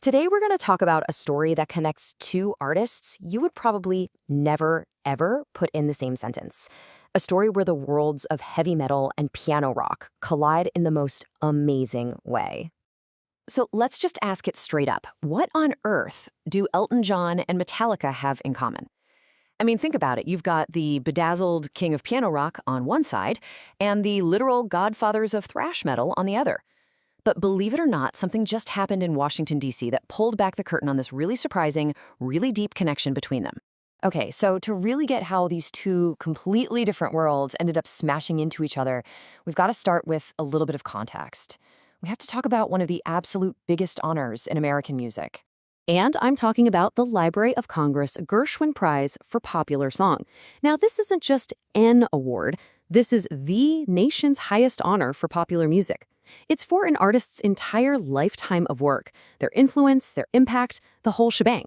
Today, we're going to talk about a story that connects two artists you would probably never, ever put in the same sentence. A story where the worlds of heavy metal and piano rock collide in the most amazing way. So let's just ask it straight up. What on earth do Elton John and Metallica have in common? I mean, think about it. You've got the bedazzled king of piano rock on one side and the literal godfathers of thrash metal on the other. But believe it or not, something just happened in Washington, D.C. that pulled back the curtain on this really surprising, really deep connection between them. Okay, so to really get how these two completely different worlds ended up smashing into each other, we've got to start with a little bit of context. We have to talk about one of the absolute biggest honors in American music. And I'm talking about the Library of Congress Gershwin Prize for Popular Song. Now, this isn't just an award. This is the nation's highest honor for popular music. It's for an artist's entire lifetime of work, their influence, their impact, the whole shebang.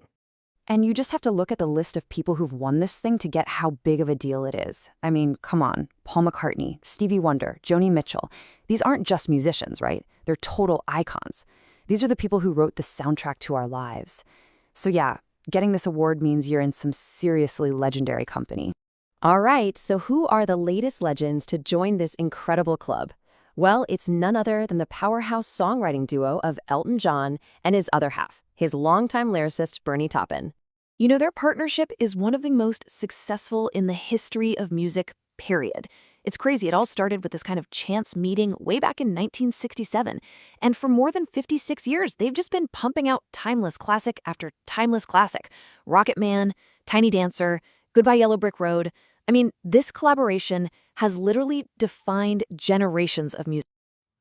And you just have to look at the list of people who've won this thing to get how big of a deal it is. I mean, come on, Paul McCartney, Stevie Wonder, Joni Mitchell. These aren't just musicians, right? They're total icons. These are the people who wrote the soundtrack to our lives. So yeah, getting this award means you're in some seriously legendary company. All right, so who are the latest legends to join this incredible club? Well, it's none other than the powerhouse songwriting duo of Elton John and his other half, his longtime lyricist, Bernie Taupin. You know, their partnership is one of the most successful in the history of music, period. It's crazy. It all started with this kind of chance meeting way back in 1967. And for more than 56 years, they've just been pumping out timeless classic after timeless classic. Rocket Man, Tiny Dancer, Goodbye Yellow Brick Road. I mean, this collaboration has literally defined generations of music.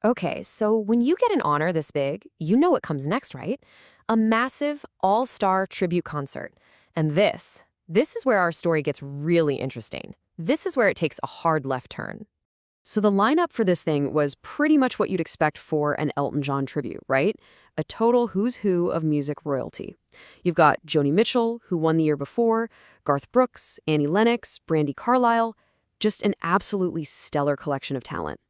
Okay, so when you get an honor this big, you know what comes next, right? A massive all-star tribute concert. And this is where our story gets really interesting. This is where it takes a hard left turn. So the lineup for this thing was pretty much what you'd expect for an Elton John tribute, right? A total who's who of music royalty. You've got Joni Mitchell, who won the year before, Garth Brooks, Annie Lennox, Brandi Carlile, just an absolutely stellar collection of talent.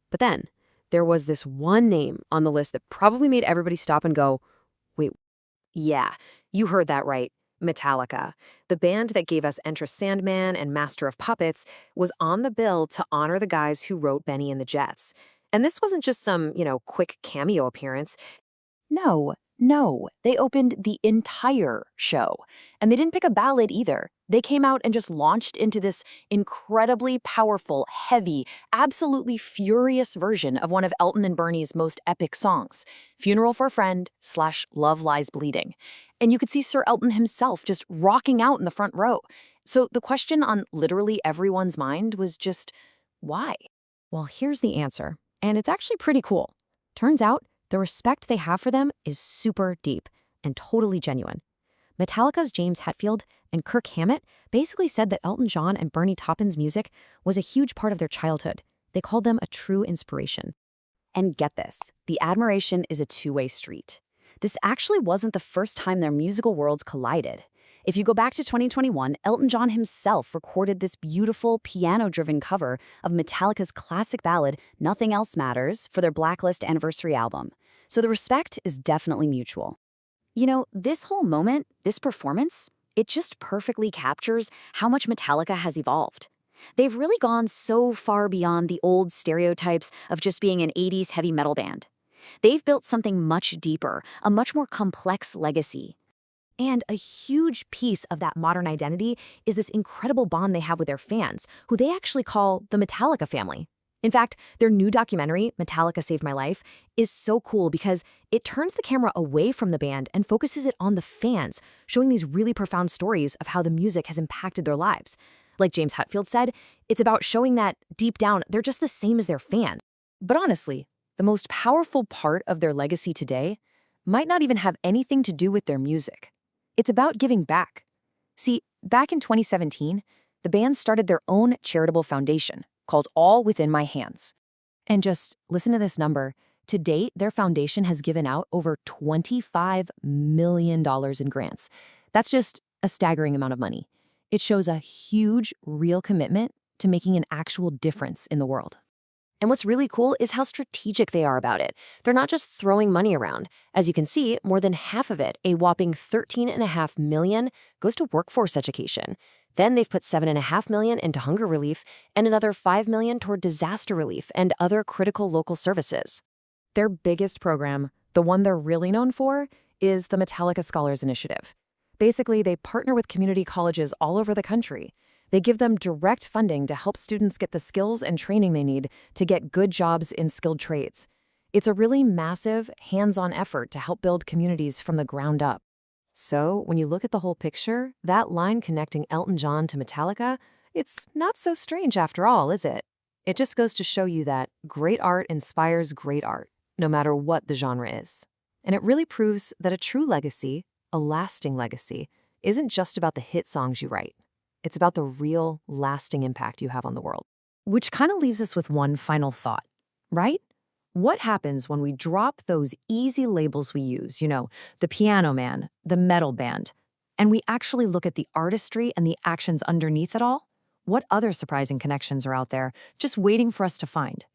But then, there was this one name on the list that probably made everybody stop and go, wait, yeah, you heard that right. Metallica, the band that gave us Enter Sandman and Master of Puppets, was on the bill to honor the guys who wrote Benny and the Jets. And this wasn't just some, quick cameo appearance. No, they opened the entire show. And they didn't pick a ballad either. They came out and just launched into this incredibly powerful, heavy, absolutely furious version of one of Elton and Bernie's most epic songs, Funeral for a Friend / Love Lies Bleeding. And you could see Sir Elton himself just rocking out in the front row. So the question on literally everyone's mind was just, why? Well, here's the answer. And it's actually pretty cool. Turns out, the respect they have for them is super deep and totally genuine. Metallica's James Hetfield and Kirk Hammett basically said that Elton John and Bernie Taupin's music was a huge part of their childhood. They called them a true inspiration. And get this, the admiration is a two-way street. This actually wasn't the first time their musical worlds collided. If you go back to 2021, Elton John himself recorded this beautiful piano-driven cover of Metallica's classic ballad, Nothing Else Matters, for their Blacklist anniversary album. So the respect is definitely mutual. You know, this whole moment, this performance, it just perfectly captures how much Metallica has evolved. They've really gone so far beyond the old stereotypes of just being an 80s heavy metal band. They've built something much deeper, a much more complex legacy. And a huge piece of that modern identity is this incredible bond they have with their fans, who they actually call the Metallica family. In fact, their new documentary, Metallica Saved My Life, is so cool because it turns the camera away from the band and focuses it on the fans, showing these really profound stories of how the music has impacted their lives. Like James Hetfield said, it's about showing that, deep down, they're just the same as their fans. But honestly, the most powerful part of their legacy today might not even have anything to do with their music. It's about giving back. See, back in 2017, the band started their own charitable foundation called All Within My Hands. And just listen to this number. To date, their foundation has given out over $25 million in grants. That's just a staggering amount of money. It shows a huge, real commitment to making an actual difference in the world. And what's really cool is how strategic they are about it. They're not just throwing money around. As you can see, more than half of it, a whopping $13.5 million, goes to workforce education. Then they've put $7.5 million into hunger relief and another $5 million toward disaster relief and other critical local services. Their biggest program, the one they're really known for, is the Metallica Scholars Initiative. Basically, they partner with community colleges all over the country. They give them direct funding to help students get the skills and training they need to get good jobs in skilled trades. It's a really massive, hands-on effort to help build communities from the ground up. So, when you look at the whole picture, that line connecting Elton John to Metallica, it's not so strange after all, is it? It just goes to show you that great art inspires great art, no matter what the genre is. And it really proves that a true legacy, a lasting legacy, isn't just about the hit songs you write. It's about the real, lasting impact you have on the world. Which kind of leaves us with one final thought, right? What happens when we drop those easy labels we use, the piano man, the metal band, and we actually look at the artistry and the actions underneath it all? What other surprising connections are out there just waiting for us to find?